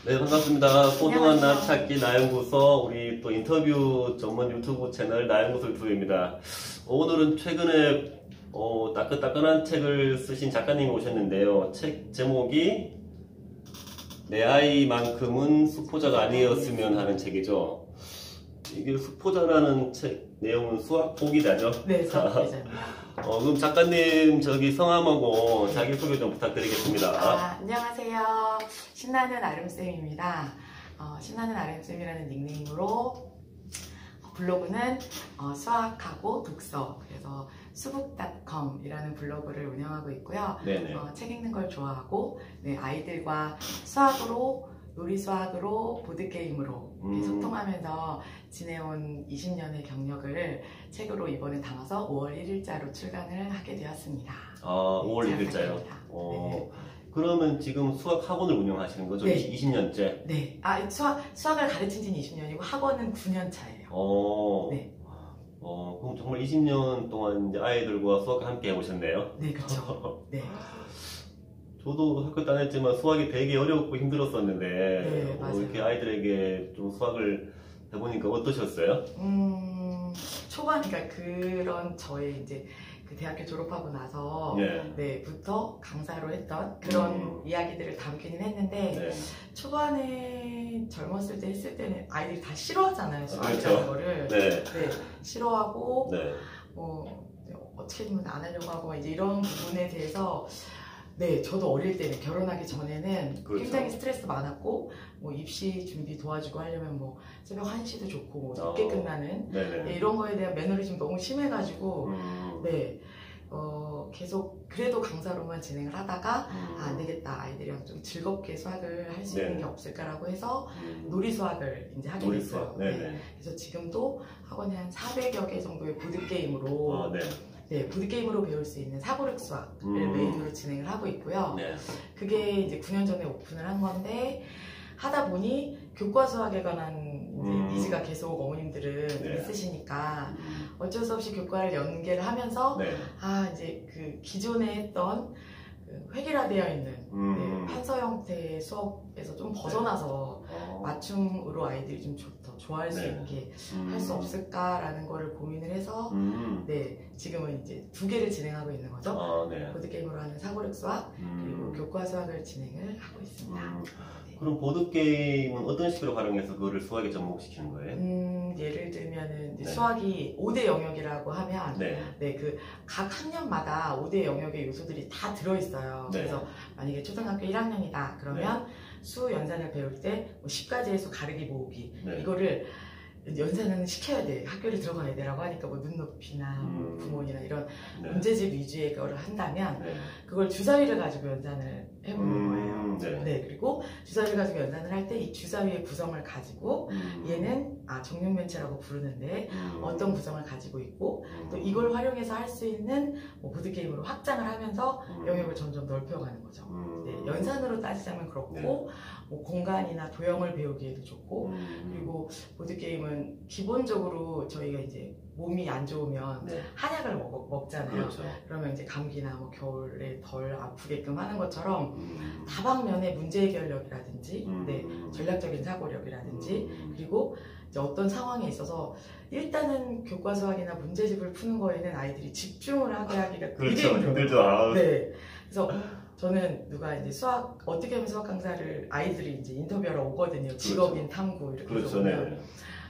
네, 반갑습니다. 소중한 나 안녕하세요. 찾기 나연구소, 우리 또 인터뷰 전문 유튜브 채널 나연구소 유튜브입니다. 오늘은 최근에 따끈따끈한 책을 쓰신 작가님이 오셨는데요. 책 제목이 내 아이만큼은 수포자가 아니었으면 하는 책이죠. 이게 수포자라는 책 내용은 수학 보기자죠? 네, 수학 보기자입니다. 그럼 작가님 성함하고 자기소개 좀 부탁드리겠습니다. 안녕하세요. 신나는 아름쌤입니다. 신나는 아름쌤이라는 닉네임으로 블로그는 수학하고 독서, 그래서 수북닷컴이라는 블로그를 운영하고 있고요. 책 읽는 걸 좋아하고, 네, 아이들과 수학으로, 요리 수학으로, 보드게임으로 소통하면서 지내온 20년의 경력을 책으로 이번에 담아서 5월 1일자로 출간을 하게 되었습니다. 5월 1일자요? 그러면 지금 수학 학원을 운영하시는 거죠? 네. 20년째? 네. 수학을 가르친 지는 20년이고 학원은 9년 차예요. 네. 그럼 정말 20년 동안 이제 아이들과 수학을 함께 해오셨네요? 네, 그렇죠. 네. 저도 학교 다녔지만 수학이 되게 어렵고 힘들었었는데, 네, 맞아요. 이렇게 아이들에게 좀 수학을 해보니까 어떠셨어요? 초반, 그러니까 그런 저의 이제 그 대학교 졸업하고 나서, 부터 강사로 했던 그런 이야기들을 담기는 했는데, 초반에 젊었을 때 했을 때는 아이들이 다 싫어하잖아요, 수학이라는 거를. 싫어하고, 어떻게든 안 하려고 하고, 이제 이런 부분에 대해서 저도 어릴 때는 결혼하기 전에는 굉장히 스트레스 많았고, 입시 준비 도와주고 하려면 새벽 1시도 좋고 늦게 끝나는 이런 거에 대한 매너리즘이 너무 심해가지고 계속 그래도 강사로만 진행을 하다가 안 되겠다, 아이들이랑 좀 즐겁게 수학을 할 수 있는 게 없을까라고 해서 놀이 수학을 이제 하게 됐어요. 그래서 지금도 학원에 한 400여 개 정도의 보드게임으로 보드게임으로 배울 수 있는 사고력 수학을 메인으로 진행을 하고 있고요. 그게 이제 9년 전에 오픈을 한 건데, 하다 보니 교과 수학에 관한 니즈가 계속 어머님들은 있으시니까 어쩔 수 없이 교과를 연계를 하면서 이제 그 기존에 했던 획일화되어 있는 판서 형태의 수업에서 좀 벗어나서 맞춤으로 아이들이 좀 더 좋아할 수 있게 할 수 없을까라는 거를 고민을 해서 지금은 이제 2개를 진행하고 있는 거죠. 보드게임으로 하는 사고력 수학, 그리고 교과 수학을 진행을 하고 있습니다. 그럼 보드게임은 어떤 식으로 활용해서 그거를 수학에 접목시키는 거예요? 예를 들면은 수학이 5대 영역이라고 하면 그 각 학년마다 5대 영역의 요소들이 다 들어있어요. 그래서 만약에 초등학교 1학년이다 그러면 수 연산을 배울 때 10가지의 수 가르기 모으기 이거를 연산은 시켜야 돼, 학교를 들어가야 돼 라고 하니까 눈높이나 구몬이나 이런 문제집 위주의 거를 한다면 그걸 주사위를 가지고 연산을 해보는 거예요. 그리고 주사위를 가지고 연산을 할 때 이 주사위의 구성을 가지고 얘는 정육면체라고 부르는데 어떤 구성을 가지고 있고, 또 이걸 활용해서 할 수 있는 보드게임으로 확장을 하면서 영역을 점점 넓혀가는 거죠. 연산으로 따지자면 그렇고, 공간이나 도형을 배우기에도 좋고, 그리고 보드게임은 기본적으로 저희가 이제 몸이 안 좋으면 한약을 먹잖아요. 그러면 이제 감기나 겨울에 덜 아프게끔 하는 것처럼 다방면의 문제 해결력이라든지 전략적인 사고력이라든지, 그리고 이제 어떤 상황에 있어서 일단은 교과 수학이나 문제집을 푸는 거에는 아이들이 집중을 하게 하기가 되게 힘들어요. 그래서 저는 누가 이제 수학 어떻게 하면 수학 강사를 아이들이 이제 인터뷰하러 오거든요. 직업인 탐구 이렇게 오면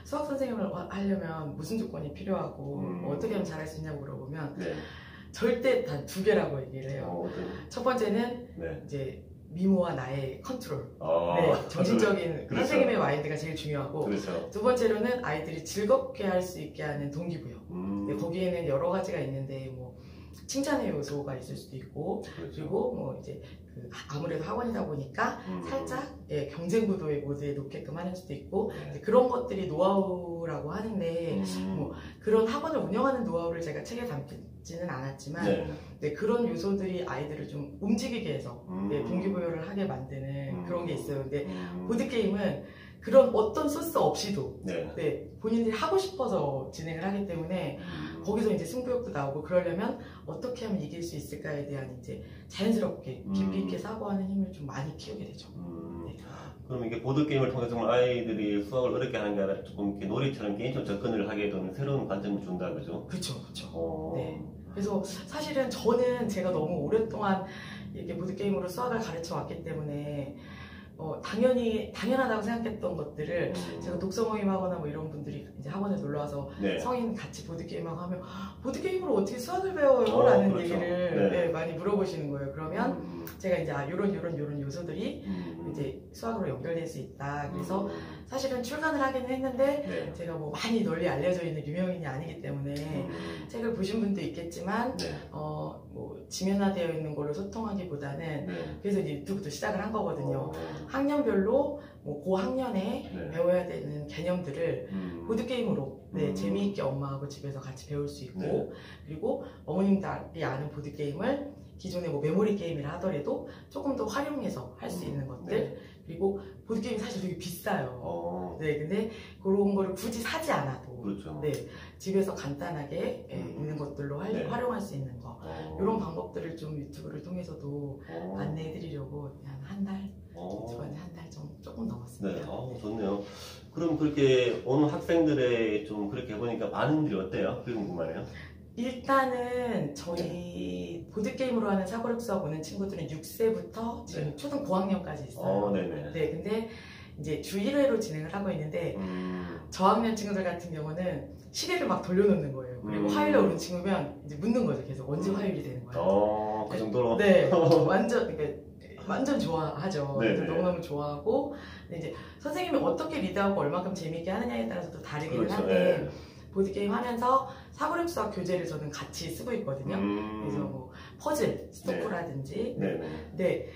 수학 선생님을 하려면 무슨 조건이 필요하고 어떻게 하면 잘할 수 있냐고 물어보면 절대 단 2개라고 얘기를 해요. 첫 번째는 이제 미모와 나의 컨트롤, 정신적인 선생님의 마인드가 제일 중요하고, 두 번째로는 아이들이 즐겁게 할 수 있게 하는 동기부여. 거기에는 여러 가지가 있는데 칭찬의 요소가 있을 수도 있고, 그리고 이제 아무래도 학원이다 보니까 살짝 경쟁 구도의 모드에 놓게끔 하는 수도 있고, 그런 것들이 노하우라고 하는데 그런 학원을 운영하는 노하우를 제가 책에 담지는 않았지만 그런 요소들이 아이들을 좀 움직이게 해서 동기부여를 하게 만드는 그런 게 있어요. 근데 보드게임은 그런 어떤 소스 없이도 본인들이 하고 싶어서 진행을 하기 때문에 거기서 이제 승부욕도 나오고, 그러려면 어떻게 하면 이길 수 있을까에 대한 이제 자연스럽게 깊이 있게 사고하는 힘을 좀 많이 키우게 되죠. 그럼 이게 보드게임을 통해서 정말 아이들이 수학을 어렵게 하는 게 아니라 조금 이렇게 놀이처럼 게임처럼 접근을 하게 되는 새로운 관점을 준다, 그죠? 그쵸. 네. 그래서 사실은 저는 제가 너무 오랫동안 이렇게 보드게임으로 수학을 가르쳐 왔기 때문에 당연하다고 생각했던 것들을 제가 독서 모임하거나 뭐 이런 분들이 이제 학원에 놀러 와서 네. 성인 같이 보드게임하고 하면 보드게임으로 어떻게 수학을 배워요? 라는 그렇죠. 얘기를 네. 많이 물어보시는 거예요. 그러면 제가 이제 요런 요소들이 이제 수학으로 연결될 수 있다. 그래서 사실은 출간을 하기는 했는데 네. 제가 뭐 많이 널리 알려져 있는 유명인이 아니기 때문에 책을 보신 분도 있겠지만 네. 뭐 지면화되어 있는 걸로 소통하기보다는 네. 그래서 이제 유튜브도 시작을 한 거거든요. 학년별로 뭐 고학년에 네. 배워야 되는 개념들을 보드게임으로 재미있게 엄마하고 집에서 같이 배울 수 있고 네. 그리고 어머님들이 아는 보드게임을 기존의 뭐 메모리 게임이라 하더라도 조금 더 활용해서 할 수 있는 것들 네. 그리고 보드게임이 사실 되게 비싸요. 네. 근데 그런 거를 굳이 사지 않아도 그렇죠. 집에서 간단하게 있는 것들로 네. 활용할 수 있는 거 이런 방법들을 좀 유튜브를 통해서도 안내해 드리려고 한 달, 유튜브는 한 달 좀 조금 넘었습니다. 네, 좋네요. 그럼 그렇게 오는 학생들의 좀 그렇게 해보니까 반응들이 어때요? 그게 궁금하네요. 일단은 저희 보드게임으로 하는 사고력 수업 오는 친구들은 6세부터 지금 초등 고학년까지 있어요. 네네. 네, 근데 이제 주 1회로 진행을 하고 있는데 저학년 친구들 같은 경우는 시계를 막 돌려놓는 거예요. 그리고 화요일에 오는 친구면 이제 묻는 거죠. 계속 언제 화요일이 되는 거예요. 그 정도로? 네, 완전 좋아하죠. 너무너무 좋아하고 근데 이제 선생님이 어떻게 리드하고 얼마큼 재미있게 하느냐에 따라서도 다르기는 그렇죠. 한데 보드게임 하면서 사고력 수학 교재를 저는 같이 쓰고 있거든요. 그래서 뭐 퍼즐, 스토크라든지 네.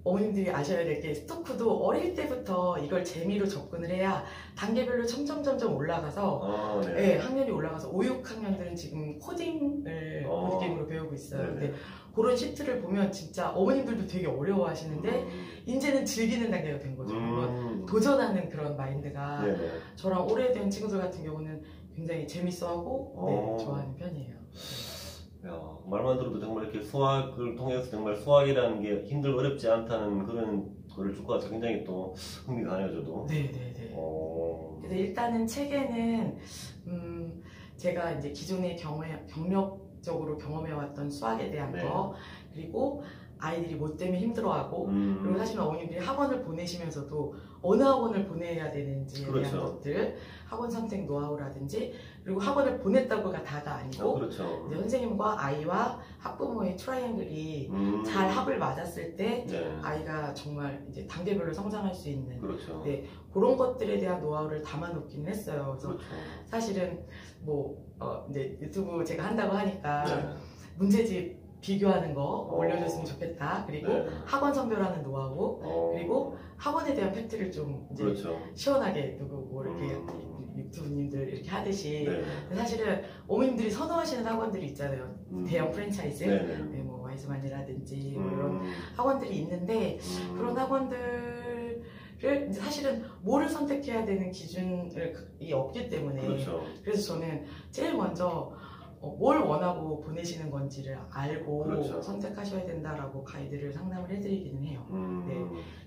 어머님들이 아셔야 될 게 스토크도 어릴 때부터 이걸 재미로 접근을 해야 단계별로 점점 올라가서 학년이 올라가서 5, 6학년들은 지금 코딩을 보드게임으로 배우고 있어요. 근데 그런 시트를 보면 진짜 어머님들도 되게 어려워하시는데 이제는 즐기는 단계가 된 거죠. 도전하는 그런 마인드가 저랑 오래된 친구들 같은 경우는 굉장히 재밌어하고 좋아하는 편이에요. 야, 말만 들어도 정말 이렇게 수학을 통해서 정말 수학이라는 게 힘들고 어렵지 않다는 그런 거를 줄 것 같아서 굉장히 또 흥미가 가네요, 저도. 네네네. 그래서 일단은 책에는 제가 이제 기존에 경력적으로 경험해왔던 수학에 대한 거 그리고 아이들이 뭐 때문에 힘들어하고 그리고 사실은 어머님들이 학원을 보내시면서도 어느 학원을 보내야 되는지에 대한 것들 학원 선택 노하우라든지 그리고 학원을 보냈다고가 다가 아니고 이제 선생님과 아이와 학부모의 트라이앵글이 잘 합을 맞았을 때 아이가 정말 이제 단계별로 성장할 수 있는 그런 것들에 대한 노하우를 담아놓기는 했어요. 그래서 사실은 뭐 이제 유튜브 제가 한다고 하니까 문제집 비교하는 거 올려줬으면 좋겠다. 그리고 학원 선별하는 노하우 그리고 학원에 대한 팩트를 좀 이제 시원하게 누구 뭐 이렇게 유튜브님들 이렇게 하듯이 사실은 어머님들이 선호하시는 학원들이 있잖아요. 대형 프랜차이즈 뭐 와이즈만이라든지 뭐 이런 학원들이 있는데 그런 학원들을 이제 사실은 뭐를 선택해야 되는 기준이 없기 때문에 그래서 저는 제일 먼저 뭘 원하고 보내시는 건지를 알고 선택하셔야 된다라고 가이드를 상담을 해드리기는 해요.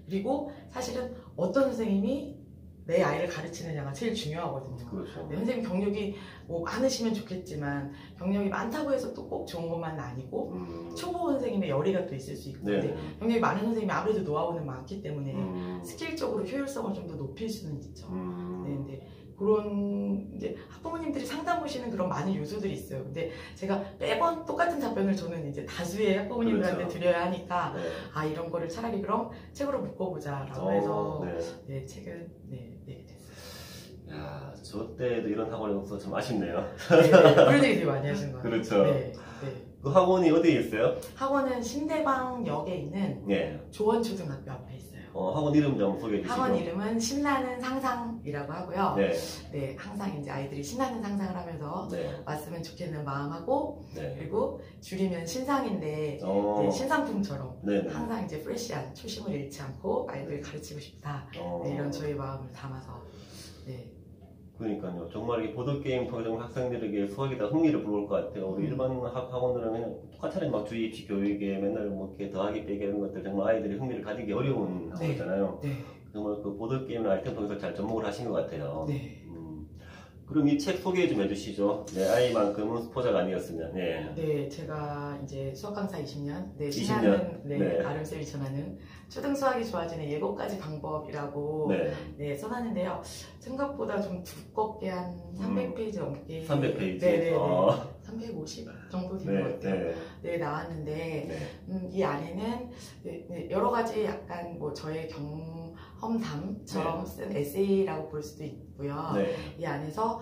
그리고 사실은 어떤 선생님이 내 아이를 가르치느냐가 제일 중요하거든요. 선생님 경력이 뭐 많으시면 좋겠지만 경력이 많다고 해서 또 꼭 좋은 것만은 아니고 초보 선생님의 열의가 또 있을 수 있고 근데 경력이 많은 선생님이 아무래도 노하우는 많기 때문에 스킬적으로 효율성을 좀 더 높일 수는 있죠. 근데 그런 이제 학부모님들이 상담 오시는 그런 많은 요소들이 있어요. 근데 제가 매번 똑같은 답변을 저는 이제 다수의 학부모님들한테 드려야 하니까 이런 거를 차라리 그럼 책으로 묶어보자라고 해서 책을 내게 됐어요. 야, 저 때도 이런 학원이 없어서 참 아쉽네요. 그런 얘기 되게 많이 하시는 거예요. 그렇죠. 그 학원이 어디에 있어요? 학원은 신대방역에 있는 조원초등학교 앞에 있어요. 학원 이름 좀 소개해 주시죠. 학원 이름은 신나는 상상이라고 하고요. 항상 이제 아이들이 신나는 상상을 하면서 왔으면 좋겠는 마음하고 그리고 줄이면 신상인데 신상품처럼 항상 이제 프레시한 초심을 잃지 않고 아이들을 가르치고 싶다. 이런 저희 마음을 담아서 그러니까요. 정말 이 보드게임 통해서 학생들에게 수학이 다 흥미를 불러올 것 같아요. 우리 일반 학원들은 그냥 똑같이 막 주의 입시 교육에 맨날 뭐 이렇게 더하기 빼기 이런 것들 정말 아이들이 흥미를 가지기 어려운 학원이잖아요. 정말 그 보드게임이나 아이템 통해서 잘 접목을 하신 것 같아요. 네. 그럼 이 책 소개 좀 해주시죠. 내 아이만큼은 수포자가 아니었으면. 네. 네, 제가 이제 수학 강사 20년, 네, 20년? 신하는 네. 아름쌤이 전하는 초등 수학이 좋아지는 7가지 방법이라고 네. 네, 써놨는데요. 생각보다 좀 두껍게 한 300페이지 넘게 300페이지? 네네네 350 정도 되는 것 같아요. 네, 나왔는데 이 안에는 여러 가지 약간 뭐 저의 경험담처럼 쓴 에세이라고 볼 수도 있고요. 이 안에서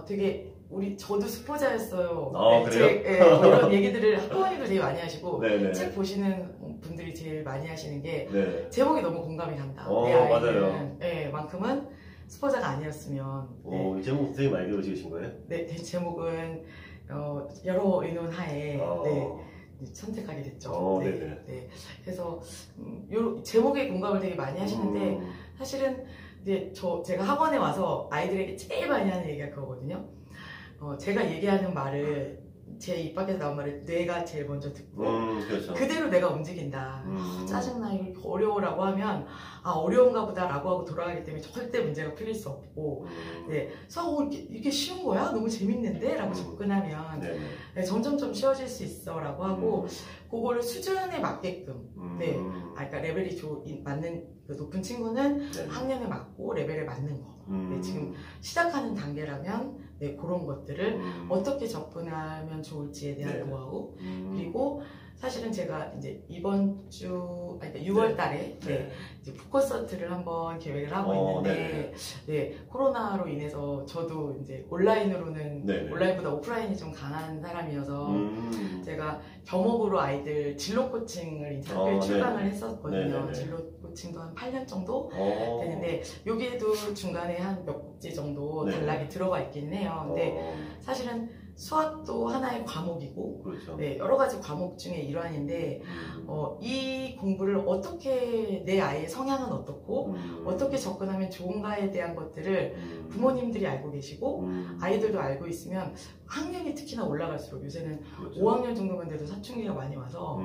되게 저도 수포자였어요. 그래요? 뭐 이런 얘기들을 학부모님도 되게 많이 하시고 책 보시는 분들이 제일 많이 하시는 게 제목이 너무 공감이 간다. 내 아이는 맞아요. 만큼은 수포자가 아니었으면. 이 제목 선생님 아이디어로 지으신 거예요? 네, 제목은 여러 의논 하에 선택하게 됐죠. 네. 그래서 제목에 공감을 되게 많이 하시는데 사실은 이제 제가 학원에 와서 아이들에게 제일 많이 하는 얘기가 그거거든요. 제가 얘기하는 말을 제 입 밖에서 나온 말을 뇌가 제일 먼저 듣고 그렇죠. 그대로 내가 움직인다. 짜증나 이거 어려워라고 하면 어려운가 보다 라고 하고 돌아가기 때문에 절대 문제가 풀릴 수 없고 수학 이게 쉬운 거야? 너무 재밌는데? 라고 접근하면 점점점 쉬워질 수 있어 라고 하고 그거를 수준에 맞게끔 그러니까 레벨이 맞는 그 높은 친구는 학년에 맞고 레벨에 맞는 거 지금 시작하는 단계라면 그런 것들을 어떻게 접근하면 좋을지에 대한 노하우 그리고 사실은 제가 이제 이번 주, 그러니까 6월 달에 이제 풋콘서트를 한번 계획을 하고 있는데 코로나로 인해서 저도 이제 온라인으로는 온라인보다 오프라인이 좀 강한 사람이어서 제가 겸업으로 아이들 진로 코칭을 이제 학교에 출강을 했었거든요. 진로 코칭도 한 8년 정도 되는데 여기에도 중간에 한 몇 국지 정도 단락이 들어가 있기는 해요. 근데 사실은 수학도 하나의 과목이고 여러 가지 과목 중에 일환인데 이 공부를 어떻게 내 아이의 성향은 어떻고 어떻게 접근하면 좋은가에 대한 것들을 부모님들이 알고 계시고 아이들도 알고 있으면 학년이 특히나 올라갈수록 요새는 5학년 정도만 돼도 사춘기가 많이 와서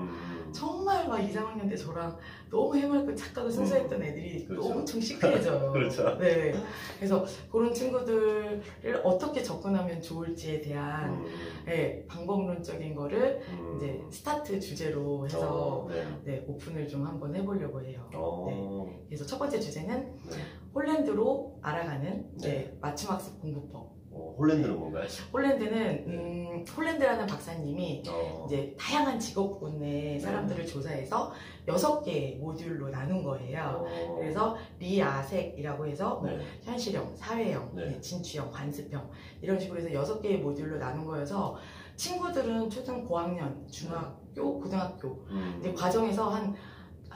정말 막 2, 3학년 때 저랑 너무 해맑고 착하고 순수했던 애들이 엄청 시크해져요. 그래서 그런 친구들을 어떻게 접근하면 좋을지에 대한 방법론적인 거를 이제 스타트 주제로 해서 오픈을 좀 한번 해보려고 해요. 그래서 첫 번째 주제는 홀랜드로 알아가는 맞춤학습 공부법. 홀랜드는 뭔가요? 홀랜드는 홀랜드라는 박사님이 이제 다양한 직업군의 사람들을 조사해서 6개의 모듈로 나눈 거예요. 그래서 리아색이라고 해서 현실형, 사회형, 진취형, 관습형 이런 식으로 해서 6개의 모듈로 나눈 거여서 친구들은 초등 고학년, 중학교, 고등학교 이제 과정에서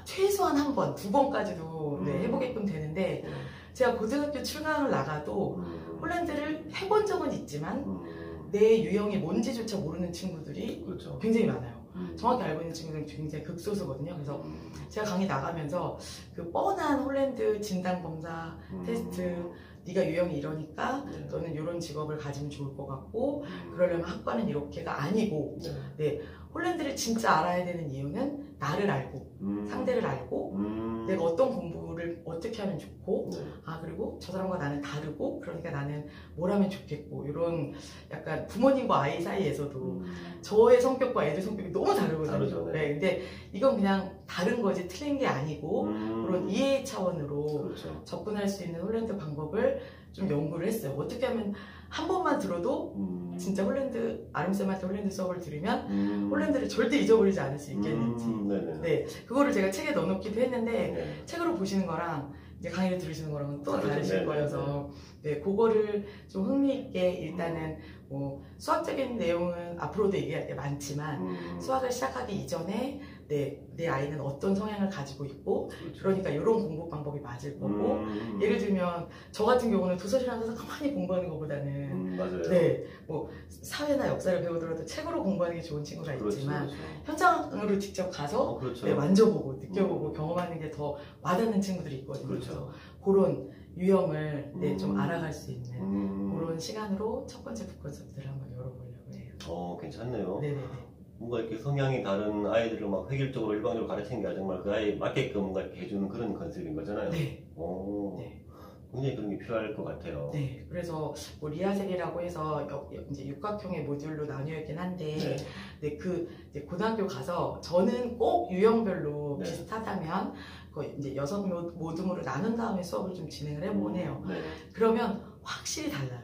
최소한 한 번, 2번까지도 해보게끔 되는데 제가 고등학교 출강을 나가도 홀랜드를 해본 적은 있지만 내 유형이 뭔지조차 모르는 친구들이 굉장히 많아요. 정확히 알고 있는 친구들은 굉장히 극소수거든요. 그래서 제가 강의 나가면서 그 뻔한 홀랜드 진단검사 테스트 네가 유형이 이러니까 너는 이런 직업을 가지면 좋을 것 같고 그러려면 학과는 이렇게가 아니고 홀랜드를 진짜 알아야 되는 이유는 나를 알고 상대를 알고 내가 어떤 공부를 어떻게 하면 좋고 그리고 저 사람과 나는 다르고 그러니까 나는 뭘 하면 좋겠고 이런 약간 부모님과 아이 사이에서도 저의 성격과 애들 성격이 너무 다르거든요. 근데 이건 그냥 다른 거지 틀린 게 아니고 그런 이해 차원으로 접근할 수 있는 홀랜드 방법을 좀 연구를 했어요. 어떻게 하면 한 번만 들어도 진짜 홀랜드 아름쌤한테 홀랜드 수업을 들으면 홀랜드를 절대 잊어버리지 않을 수 있겠는지 그거를 제가 책에 넣어놓기도 했는데 책으로 보시는 거랑 이제 강의를 들으시는 거랑은 또 다르실 거여서 그거를 좀 흥미있게 일단은 뭐 수학적인 내용은 앞으로도 얘기할 게 많지만 수학을 시작하기 이전에 내 아이는 어떤 성향을 가지고 있고 그러니까 이런 공부 방법이 맞을 거고 예를 들면 저 같은 경우는 도서실 앉아서 가만히 공부하는 것보다는 뭐 사회나 역사를 배우더라도 책으로 공부하는 게 좋은 친구가 있지만 현장으로 직접 가서 만져보고 느껴보고 경험하는 게 더 와닿는 친구들이 있거든요. 그래서 그런 유형을 좀 알아갈 수 있는 그런 시간으로 첫 번째 북콘서트를 한번 열어보려고 해요. 괜찮네요. 뭔가 이렇게 성향이 다른 아이들을 막 획일적으로 일방적으로 가르치는 게 아니라 정말 그 아이에 맞게끔 뭔가 이렇게 해주는 그런 컨셉인 거잖아요. 네. 오, 네. 굉장히 그런 게 필요할 것 같아요. 네. 그래서 뭐 리아셀이라고 해서 이제 육각형의 모듈로 나뉘어 있긴 한데, 네. 네, 그 이제 고등학교 가서 저는 꼭 유형별로 네. 비슷하다면 이제 6모둠으로 나눈 다음에 수업을 좀 진행을 해보곤 해요. 네. 그러면 확실히 달라요.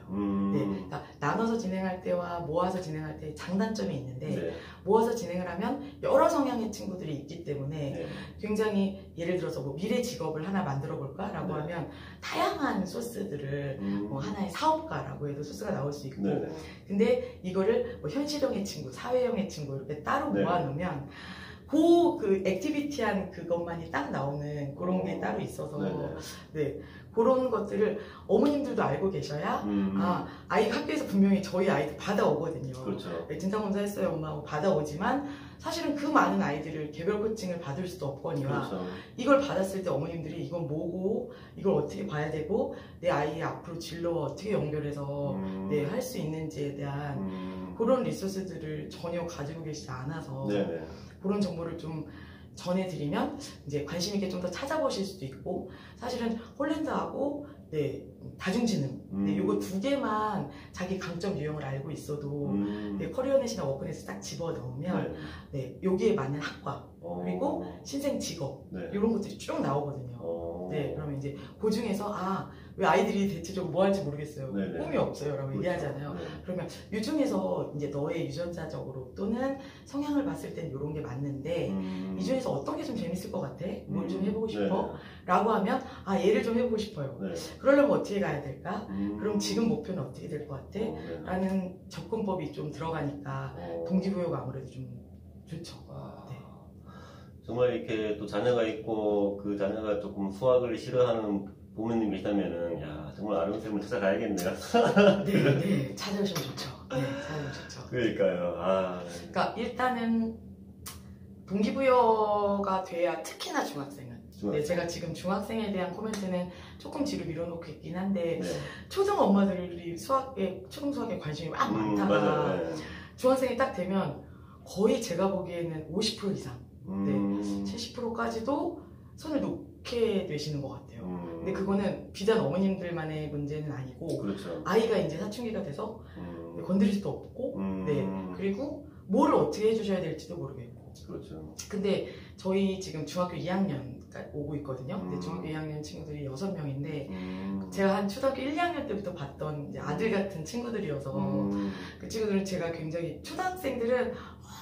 네, 그러니까 나눠서 진행할 때와 모아서 진행할 때 장단점이 있는데 네. 모아서 진행을 하면 여러 성향의 친구들이 있기 때문에 네. 굉장히 예를 들어서 뭐 미래 직업을 하나 만들어 볼까 라고 네. 하면 다양한 소스들을 뭐 하나의 사업가라고 해도 소스가 나올 수 있고, 네. 근데 이거를 뭐 현실형의 친구, 사회형의 친구 이렇게 따로 네. 모아놓으면 그 액티비티한 그것만이 딱 나오는 그런 게 따로 있어서 네, 그런 것들을 어머님들도 알고 계셔야 아이가 학교에서 분명히 저희 아이들 받아오거든요. 그렇죠. 네, 진상검사 했어요 엄마 하고 받아오지만 사실은 그 많은 아이들을 개별 코칭을 받을 수도 없거니와 그렇죠. 이걸 받았을 때 어머님들이 이건 뭐고 이걸 어떻게 봐야 되고 내 아이의 앞으로 진로와 어떻게 연결해서 네, 할 수 있는지에 대한 그런 리소스들을 전혀 가지고 계시지 않아서 네네. 그런 정보를 좀 전해드리면 이제 관심 있게 좀 더 찾아보실 수도 있고, 사실은 홀랜드하고 네, 다중지능 네, 요거 두 개만 자기 강점 유형을 알고 있어도 네, 커리어넷이나 워크넷에 딱 집어넣으면 네, 여기에 맞는 학과 그리고 신생 직업 이런 것들이 쭉 나오거든요. 네, 그러면 이제 그 중에서 왜 아이들이 대체적으로 뭐 할지 모르겠어요. 꿈이 없어요 라고 얘기하잖아요. 그러면 이 중에서 이제 너의 유전자적으로 또는 성향을 봤을 땐 이런 게 맞는데 이 중에서 어떤 게 좀 재밌을 것 같아? 뭘 좀 해보고 싶어? 라고 하면 얘를 좀 해보고 싶어요. 그러려면 어떻게 가야 될까? 그럼 지금 목표는 어떻게 될 것 같아? 라는 접근법이 좀 들어가니까 동기부여가 아무래도 좀 좋죠. 네. 정말 이렇게 또 자녀가 있고 그 자녀가 조금 수학을 싫어하는 부모님이 있다면은 야 정말 아름쌤을 쌤을 찾아가야겠네요. 네, 찾아오시면 좋죠. 네, 찾아오시면 좋죠. 그러니까요. 그러니까 일단은 동기부여가 돼야 특히나 중학생은. 네, 제가 지금 중학생에 대한 코멘트는 조금 뒤로 밀어놓고 있긴 한데 초등 엄마들이 초등 수학에 관심이 막 많다가 중학생이 딱 되면 거의 제가 보기에는 50% 이상, 네, 70%까지도 손을 놓게 되시는 것 같아요. 근데 그거는 비단 어머님들만의 문제는 아니고 그렇죠. 아이가 이제 사춘기가 돼서 건드릴 수도 없고, 네, 그리고 뭐를 어떻게 해주셔야 될지도 모르겠고. 그렇죠. 근데 저희 지금 중학교 2학년 오고 있거든요. 근데 중학교 2학년 친구들이 6명인데 제가 한 초등학교 1, 2학년 때부터 봤던 이제 아들 같은 친구들이어서 그 친구들은 제가 굉장히 초등학생들은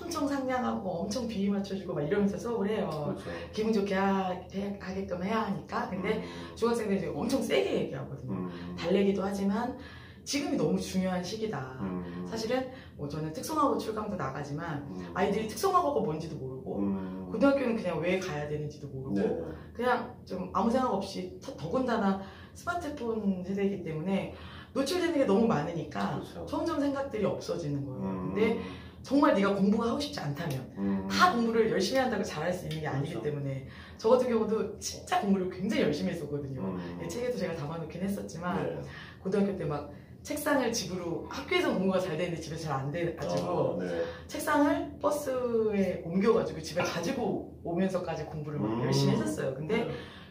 엄청 상냥하고 엄청 비위 맞춰주고 막 이러면서 수업을 해요. 그렇죠. 기분 좋게 하게끔 해야 하니까. 근데 중학생들이 엄청 세게 얘기하거든요. 달래기도 하지만 지금이 너무 중요한 시기다. 사실은 뭐 저는 특성화고 출강도 나가지만 아이들이 특성화고가 뭔지도 모르고 고등학교는 그냥 왜 가야 되는지도 모르고 그냥 좀 아무 생각 없이 더군다나 스마트폰 세대이기 때문에 노출되는 게 너무 많으니까 점점 생각들이 없어지는 거예요. 근데 정말 네가 공부가 하고 싶지 않다면 다 공부를 열심히 한다고 잘할 수 있는 게 아니기 때문에 저 같은 경우도 진짜 공부를 굉장히 열심히 했었거든요. 책에도 제가 담아놓긴 했었지만 고등학교 때 막 책상을 집으로 학교에서 공부가 잘 되는데 집에 잘 안 돼가지고 책상을 버스에 옮겨가지고 집에 가지고 오면서까지 공부를 막 열심히 했었어요. 근데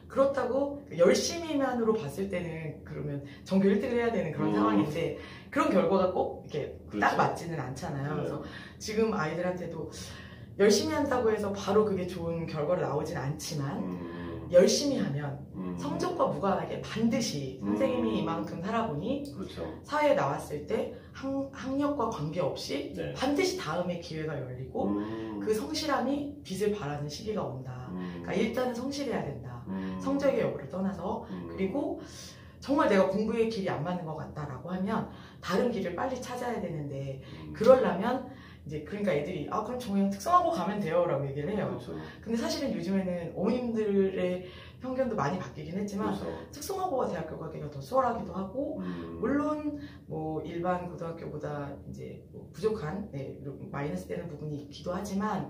그렇다고 열심히만으로 봤을 때는 그러면 전교 1등을 해야 되는 그런 상황인데 그런 결과가 꼭 이렇게 딱 맞지는 않잖아요. 그래서 지금 아이들한테도 열심히 한다고 해서 바로 그게 좋은 결과로 나오진 않지만 열심히 하면 성적과 무관하게 반드시 선생님이 이만큼 살아보니 사회에 나왔을 때 학력과 관계없이 반드시 다음에 기회가 열리고 그 성실함이 빛을 발하는 시기가 온다. 그러니까 일단은 성실해야 된다. 성적의 여부를 떠나서. 그리고 정말 내가 공부의 길이 안 맞는 것 같다라고 하면 다른 길을 빨리 찾아야 되는데 그러려면 이제 그러니까 애들이 그럼 저 그냥 특성화고 가면 돼요 라고 얘기를 해요. 근데 사실은 요즘에는 어머님들의 편견도 많이 바뀌긴 했지만 특성화고가 대학교 가기가 더 수월하기도 하고 물론 뭐 일반 고등학교보다 이제 뭐 부족한 마이너스 되는 부분이 있기도 하지만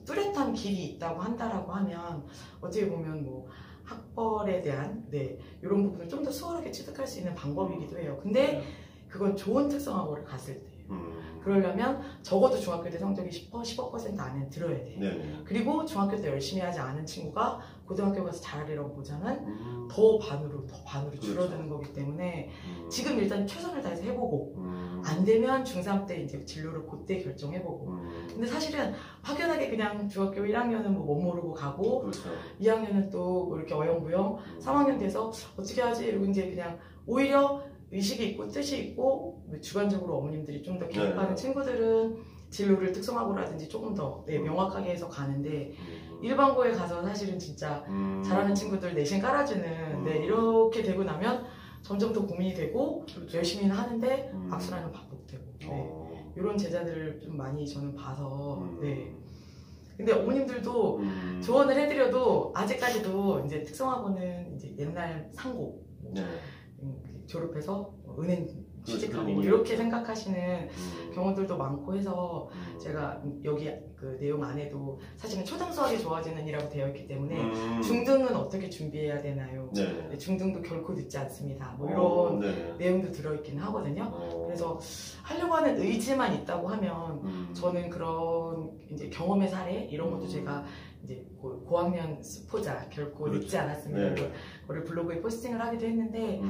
뚜렷한 길이 있다고 한다라고 하면 어떻게 보면 뭐 학벌에 대한 이런 부분을 좀 더 수월하게 취득할 수 있는 방법이기도 해요. 근데 그건 좋은 특성화고를 갔을 때예요. 그러려면 적어도 중학교 때 성적이 15% 안에 들어야 돼. 네네. 그리고 중학교 때 열심히 하지 않은 친구가 고등학교 가서 잘하리라고 보자면 더 반으로 줄어드는 거기 때문에 지금 일단 최선을 다해서 해보고 안 되면 중3 때 이제 진로를 그때 결정해보고 근데 사실은 확연하게 그냥 중학교 1학년은 뭐 못 모르고 가고 그렇죠. 2학년은 또 뭐 이렇게 어영부영 3학년 돼서 어떻게 하지 이러고 이제 그냥 오히려 의식이 있고 뜻이 있고 주관적으로 어머님들이 좀 더 개입하는 친구들은 진로를 특성화고라든지 조금 더 명확하게 해서 가는데 일반고에 가서 사실은 진짜 잘하는 친구들 내신 깔아주는 이렇게 되고 나면 점점 더 고민이 되고 그렇죠. 열심히는 하는데 악순환은 반복되고 이런 제자들을 좀 많이 저는 봐서 근데 어머님들도 조언을 해드려도 아직까지도 이제 특성화고는 이제 옛날 상고 졸업해서 은행 취직하고 뭐 이렇게 생각하시는 경우들도 많고 해서 제가 여기 그 내용 안에도 사실은 초등 수학이 좋아지는 이라고 되어 있기 때문에 중등은 어떻게 준비해야 되나요? 중등도 결코 늦지 않습니다. 뭐 이런 내용도 들어있긴 하거든요. 그래서 하려고 하는 의지만 있다고 하면 저는 그런 이제 경험의 사례 이런 것도 제가 이제 고학년 수포자 결코 늦지 않았습니다. 그거를 블로그에 포스팅을 하기도 했는데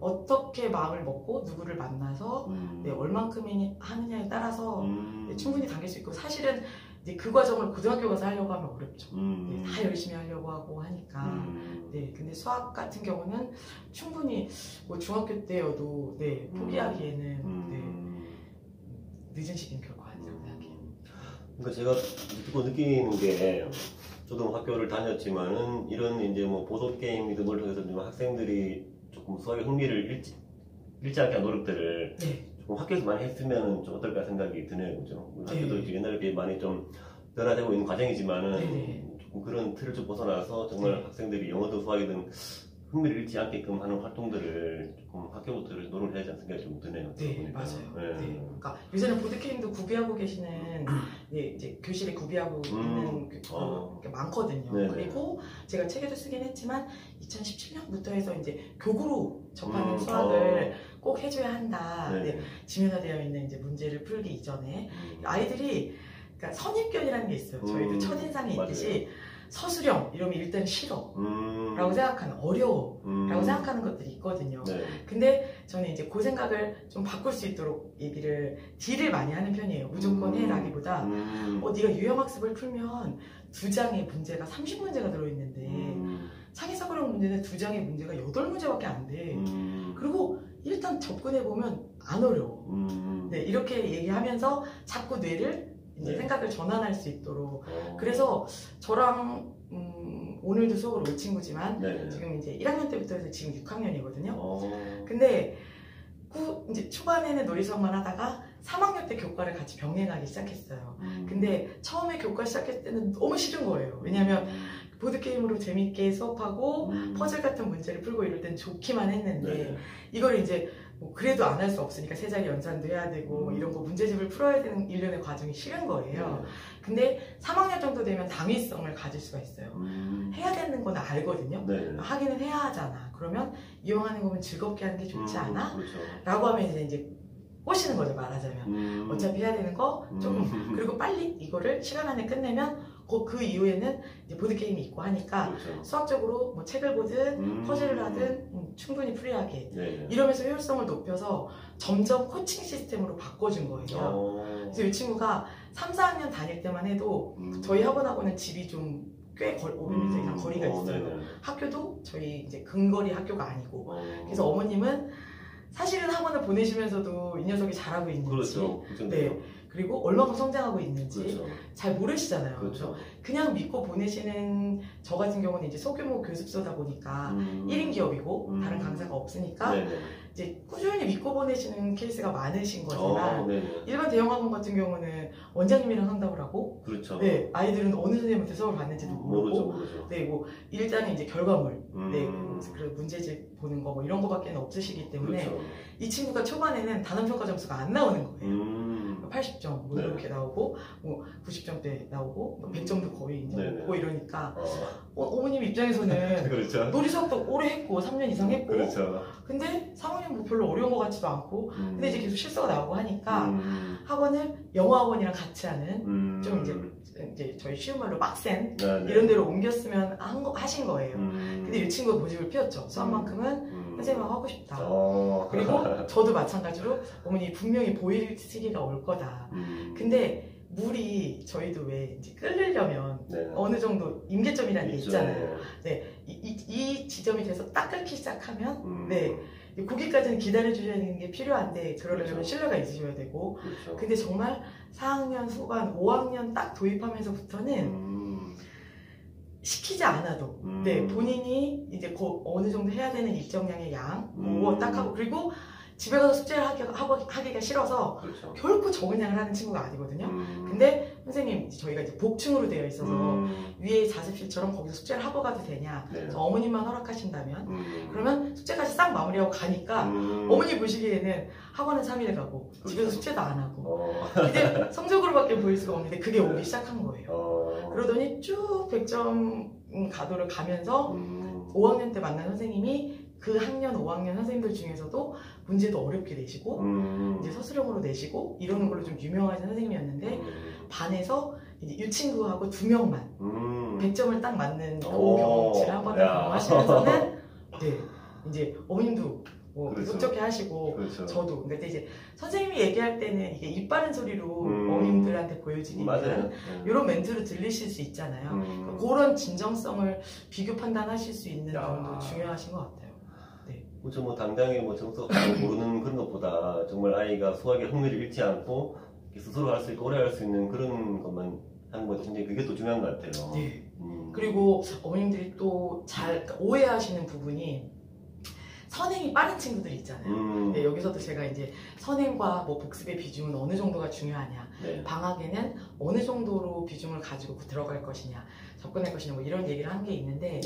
어떻게 마음을 먹고 누구를 만나서 얼만큼 하느냐에 따라서 충분히 당길 수 있고 사실은 이제 그 과정을 고등학교 가서 하려고 하면 어렵죠. 다 열심히 하려고 하고 하니까. 근데 수학 같은 경우는 충분히 뭐 중학교 때여도 포기하기에는 늦은 시기는 결코 아니라고 생각해요. 그러니까 제가 듣고 느끼는 게 저도 학교를 다녔지만은 이런 이제 뭐 보드 게임이든 뭘 통해서 좀 학생들이 조금 수학에 흥미를 잃지 않게 한 노력들을 조금 학교에서 많이 했으면 좀 어떨까 생각이 드네요, 그죠? 학교도 옛날에 비해 많이 좀 변화되고 있는 과정이지만은 조금 그런 틀을 좀 벗어나서 정말 학생들이 영어든 수학이든 흥미를 잃지 않게끔 하는 활동들을 조금 학교부터 노력을 해야지 않는 생각이 좀 드네요. 맞아요. 그러니까 요새는 보드게임도 구비하고 계시는 이제 교실에 구비하고 있는 게 많거든요. 그리고 제가 책에도 쓰긴 했지만 2017년부터 해서 이제 교구로 접하는 수학을 꼭 해줘야 한다. 지면화되어 있는 이제 문제를 풀기 이전에 아이들이 그러니까 선입견이라는 게 있어요. 저희도 첫인상이 있듯이 서술형 이러면 일단 싫어 라고 생각하는 어려워 라고 생각하는 것들이 있거든요. 근데 저는 이제 그 생각을 좀 바꿀 수 있도록 얘기를 딜을 많이 하는 편이에요. 무조건 해라기보다 네가 유형학습을 풀면 2장의 문제가 30문제가 들어있는데 창의사고력 문제는 2장의 문제가 8문제밖에 안 돼. 그리고 일단 접근해보면 안 어려워. 이렇게 얘기하면서 자꾸 뇌를 이제 생각을 전환할 수 있도록 그래서 저랑 오늘도 수업을 올 친구지만 지금 이제 1학년 때부터 해서 지금 6학년이거든요. 근데 이제 초반에는 놀이 수업만 하다가 3학년 때 교과를 같이 병행하기 시작했어요. 근데 처음에 교과 시작했을 때는 너무 싫은 거예요. 왜냐면 보드게임으로 재밌게 수업하고 퍼즐 같은 문제를 풀고 이럴 땐 좋기만 했는데 이걸 이제 뭐 그래도 안 할 수 없으니까 세자리 연산도 해야 되고 이런 거 문제집을 풀어야 되는 일련의 과정이 싫은 거예요. 근데 3학년 정도 되면 당위성을 가질 수가 있어요. 해야 되는 건 알거든요. 하기는 해야 하잖아. 그러면 이용하는 거면 즐겁게 하는 게 좋지 않아? 라고 하면 이제 꼬시는 거죠, 말하자면. 어차피 해야 되는 거 조금 그리고 빨리 이거를 시간 안에 끝내면 그 이후에는 이제 보드게임이 있고 하니까 수학적으로 뭐 책을 보든 퍼즐을 하든 충분히 프리하게 이러면서 효율성을 높여서 점점 코칭 시스템으로 바꿔준 거예요. 그래서 이 친구가 3, 4학년 다닐 때만 해도 저희 학원하고는 집이 좀 꽤 500m 이상 거리가 있어요. 학교도 저희 이제 근거리 학교가 아니고 그래서 어머님은 사실은 학원을 보내시면서도 이 녀석이 잘하고 있는지 그리고 얼마큼 성장하고 있는지 잘 모르시잖아요. 그래서 그냥 믿고 보내시는 저 같은 경우는 이제 소규모 교습소다 보니까 1인 기업이고 다른 강사가 없으니까 이제 꾸준히 믿고 보내시는 케이스가 많으신 거지만 일반 대형학원 같은 경우는 원장님이랑 상담을 하고 아이들은 어느 선생님한테 수업을 받는지도 모르고 뭐 일단은 이제 결과물 그리고 문제집 보는 거 뭐 이런 거밖에 없으시기 때문에 이 친구가 초반에는 단원평가 점수가 안 나오는 거예요. 80점 뭐 이렇게 나오고 뭐 90점대 나오고 뭐 100점도 거의 이제 뭐 이러니까 어머님 입장에서는 그렇죠. 놀이 수학도 오래 했고 3년 이상 했고 그렇죠. 근데 상황이 뭐 별로 어려운 것 같지도 않고 근데 이제 계속 실수가 나오고 하니까 학원을 영어 학원이랑 같이 하는 좀 이제 저희 쉬운 말로 빡센 이런 데로 옮겼으면 하신 거예요. 근데 이 친구가 고집을 피웠죠. 수학만큼은 선생님하고 하고 싶다. 그리고 저도 마찬가지로 어머니 분명히 보일 시기가 올 거다. 근데 물이 저희도 왜 이제 끓으려면 어느 정도 임계점이라는 게 있잖아요. 네, 이 지점이 돼서 딱 끓기 시작하면 네, 거기까지는 기다려주셔야 되는 게 필요한데 그러려면 그렇죠. 신뢰가 있으셔야 되고 그렇죠. 근데 정말 4학년 후반 5학년 딱 도입하면서부터는 시키지 않아도 네, 본인이 이제 어느 정도 해야 되는 일정량의 양 딱 하고 그리고 집에 가서 숙제를 하기가 싫어서 그렇죠. 결코 적은 양을 하는 친구가 아니거든요. 근데 선생님 저희가 이제 복층으로 되어 있어서 위에 자습실처럼 거기서 숙제를 하고 가도 되냐 어머님만 허락하신다면 그러면 숙제까지 싹 마무리하고 가니까 어머니 보시기에는 학원은 3일 가고 그렇죠. 집에서 숙제도 안 하고 근데 성적으로밖에 보일 수가 없는데 그게 오기 시작한 거예요. 그러더니 쭉 100점 가도를 가면서 5학년 때 만난 선생님이 그 학년 5학년 선생님들 중에서도 문제도 어렵게 내시고 이제 서술형으로 내시고 이러는 걸로 좀 유명하신 선생님이었는데 반에서 이제 이 친구하고 2명만 100점을 딱 맞는 경험치를 한 번 더 경험하시면서는 네 이제 어머님도 뭐 흡족해 하시고 그렇죠. 저도 근데 이제 선생님이 얘기할 때는 이게 입 바른 소리로 어머님들한테 보여지니까 이런 멘트로 들리실 수 있잖아요. 그런 진정성을 비교 판단하실 수 있는 점도 중요하신 것 같아요. 그렇죠. 뭐 당장에 뭐 정석 모르는 그런 것보다 정말 아이가 수학의 흥미를 잃지 않고 스스로 할 수 있고 오래 할 수 있는 그런 것만 하는 것이 굉장히 그게 또 중요한 것 같아요. 네. 그리고 어머님들이 또 잘 오해하시는 부분이 선행이 빠른 친구들이 있잖아요. 네, 여기서도 제가 이제 선행과 뭐 복습의 비중은 어느 정도가 중요하냐, 방학에는 어느 정도로 비중을 가지고 들어갈 것이냐, 접근할 것이냐 뭐 이런 얘기를 한 게 있는데.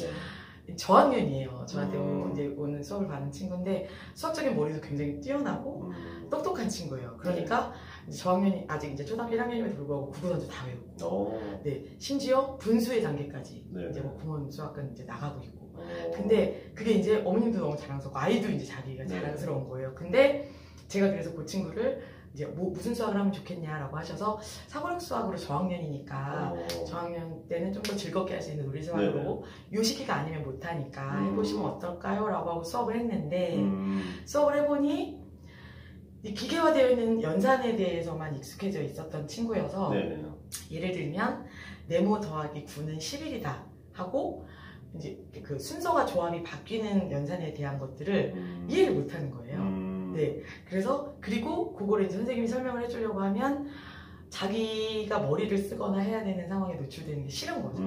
저학년이에요. 저한테 이제 오는 수업을 받는 친구인데 수학적인 머리도 굉장히 뛰어나고 똑똑한 친구예요. 그러니까 이제 저학년이 아직 이제 초등학교 1학년임에도 불구하고 국어선수 다 외우고, 네 심지어 분수의 단계까지 이제 뭐 구몬 수학관 이제 나가고 있고. 근데 그게 이제 어머님도 너무 자랑스럽고 아이도 이제 자기가 자랑스러운 거예요. 근데 제가 그래서 그 친구를 이제 무슨 수학을 하면 좋겠냐라고 하셔서 사고력 수학으로 저학년이니까 저학년 때는 좀 더 즐겁게 할 수 있는 놀이 수학으로 요 시기가 아니면 못하니까 해보시면 어떨까요? 라고 하고 수업을 했는데 수업을 해보니 기계화되어 있는 연산에 대해서만 익숙해져 있었던 친구여서 예를 들면 네모 더하기 9는 11이다 하고 이제 그 순서가 조합이 바뀌는 연산에 대한 것들을 이해를 못하는 거예요. 네, 그래서 그리고 그거를 이제 선생님이 설명을 해주려고 하면 자기가 머리를 쓰거나 해야 되는 상황에 노출되는 게 싫은 거죠.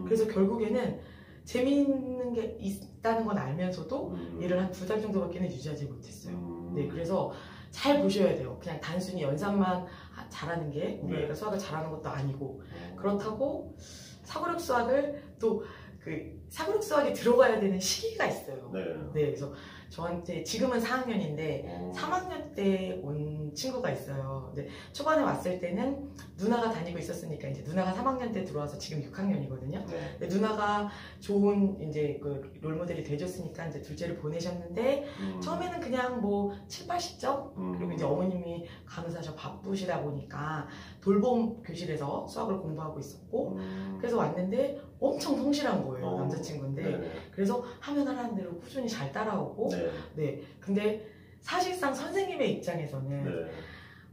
그래서 결국에는 재미있는 게 있다는 건 알면서도 얘를 한 2달 정도밖에는 유지하지 못했어요. 네, 그래서 잘 보셔야 돼요. 그냥 단순히 연산만 잘하는 게 우리 애가 수학을 잘하는 것도 아니고 그렇다고 사고력 수학을 또 그 사고력 수학에 들어가야 되는 시기가 있어요. 네, 그래서 저한테 지금은 4학년인데 3학년 때 온 친구가 있어요. 근데 초반에 왔을 때는 누나가 다니고 있었으니까 이제 누나가 3학년 때 들어와서 지금 6학년이거든요. 근데 누나가 좋은 이제 그 롤모델이 돼줬으니까 이제 둘째를 보내셨는데 처음에는 그냥 뭐 7, 80점 그리고 이제 어머님이 간호사셔 바쁘시다 보니까 돌봄 교실에서 수학을 공부하고 있었고 그래서 왔는데 엄청 성실한 거예요. 남자친구인데 그래서 하면 하라는 대로 꾸준히 잘 따라오고 네. 근데 사실상 선생님의 입장에서는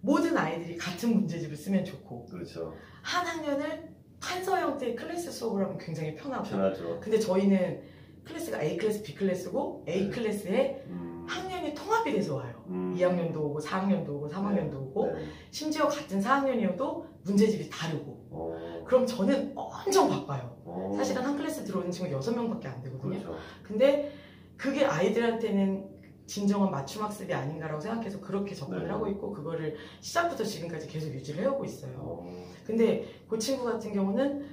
모든 아이들이 같은 문제집을 쓰면 좋고 그렇죠. 한 학년을 한서 형태의 클래스 수업을 하면 굉장히 편하죠. 근데 저희는 클래스가 A 클래스, B 클래스고 A 클래스에 학년이 통합이 돼서 와요. 2학년도 오고 4학년도 오고 3학년도 오고 심지어 같은 4학년이어도 문제집이 다르고 그럼 저는 엄청 바빠요. 사실은 한 클래스 들어오는 친구 6명밖에 안 되거든요. 그렇죠. 근데 그게 아이들한테는 진정한 맞춤 학습이 아닌가라고 생각해서 그렇게 접근을 하고 있고 그거를 시작부터 지금까지 계속 유지를 해오고 있어요. 근데 그 친구 같은 경우는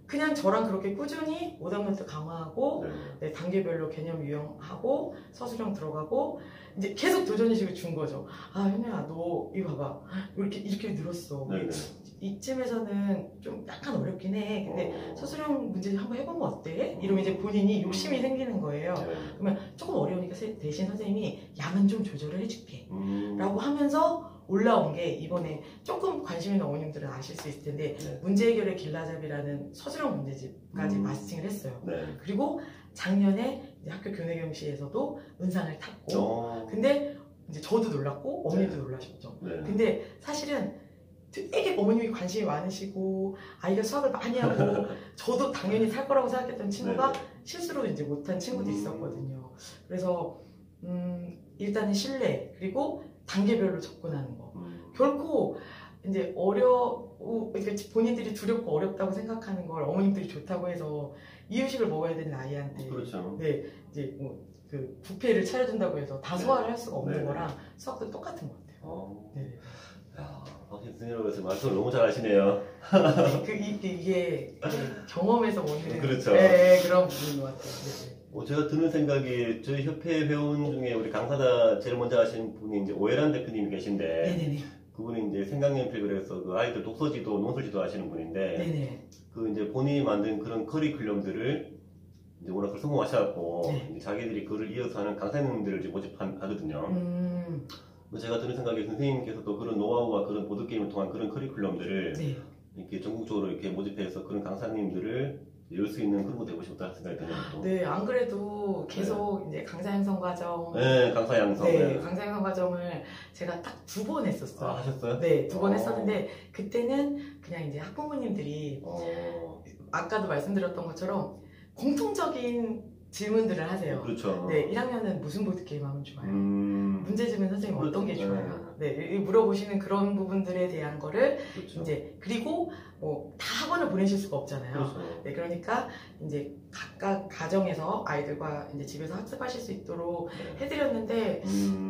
그냥 저랑 그렇게 꾸준히 오답노트 강화하고 네. 네, 단계별로 개념 유형하고 서술형 들어가고 이제 계속 도전의식을 준 거죠. 아 현우야 너 이거 봐봐 이렇게 늘었어. 네. 이쯤에서는 좀 약간 어렵긴 해. 근데 서술형 문제 한번 해보면 어때? 이러면 이제 본인이 욕심이 생기는 거예요. 네. 그러면 조금 어려우니까 대신 선생님이 양은 좀 조절을 해줄게 라고 하면서 올라온 게 이번에 조금 관심 있는 어머님들은 아실 수 있을 텐데 네. 문제 해결의 길라잡이라는 서술형 문제집까지 마스팅을 했어요. 네. 그리고 작년에 이제 학교 교내경시에서도 은상을 탔고 근데 이제 저도 놀랐고 어머님도 놀라셨죠. 네. 근데 사실은 되게 어머님이 관심이 많으시고 아이가 수학을 많이 하고 저도 당연히 살 거라고 생각했던 친구가 실수로 이제 못한 친구도 있었거든요. 그래서 일단은 신뢰 그리고 단계별로 접근하는 거. 결코 이제 그러니까 본인들이 두렵고 어렵다고 생각하는 걸 어머님들이 좋다고 해서 이유식을 먹어야 되는 아이한테 그렇죠. 네 이제 뭐 그 뷔페를 차려준다고 해서 다 소화를 할 수가 없는 네. 거랑 수학도 똑같은 것 같아요. 네. 야, 선생님으로 해서 말씀을 너무 잘하시네요. 이게 경험에서 오는 그렇죠. 네, 그런 부분인 것 같아요. 네. 제가 드는 생각이 저희 협회 회원 중에 우리 강사다 제일 먼저 하신 분이 이제 오해란 대표님이 계신데 네네네. 그분이 이제 생강연필 해서 그 아이들 독서지도 논술지도 하시는 분인데 네네. 그 이제 본인이 만든 그런 커리큘럼들을 이제 워낙 그걸 성공하셔갖고 네. 이제 자기들이 그를 이어서 하는 강사님들을 이제 모집하거든요. 제가 드는 생각에 선생님께서도 그런 노하우와 그런 보드게임을 통한 그런 커리큘럼들을 네. 이렇게 전국적으로 이렇게 모집해서 그런 강사님들을 열 수 있는 그런 곳 되고 싶다 생각이 드네요. 네, 안 그래도 계속 이제 강사 양성 과정. 네, 강사 양성. 네, 강사 양성 과정을 제가 딱 2번 했었어요. 아, 하셨어요? 네, 2번 했었는데 그때는 그냥 이제 학부모님들이 아까도 말씀드렸던 것처럼 공통적인 질문들을 하세요. 그렇죠. 네, 1학년은 무슨 보드게임 하면 좋아요? 문제집은 선생님 어떤 게 좋아요? 네, 물어보시는 그런 부분들에 대한 거를 그렇죠. 이제 그리고 뭐 다 학원을 보내실 수가 없잖아요. 그렇죠. 네, 그러니까 이제 각각 가정에서 아이들과 이제 집에서 학습하실 수 있도록 해드렸는데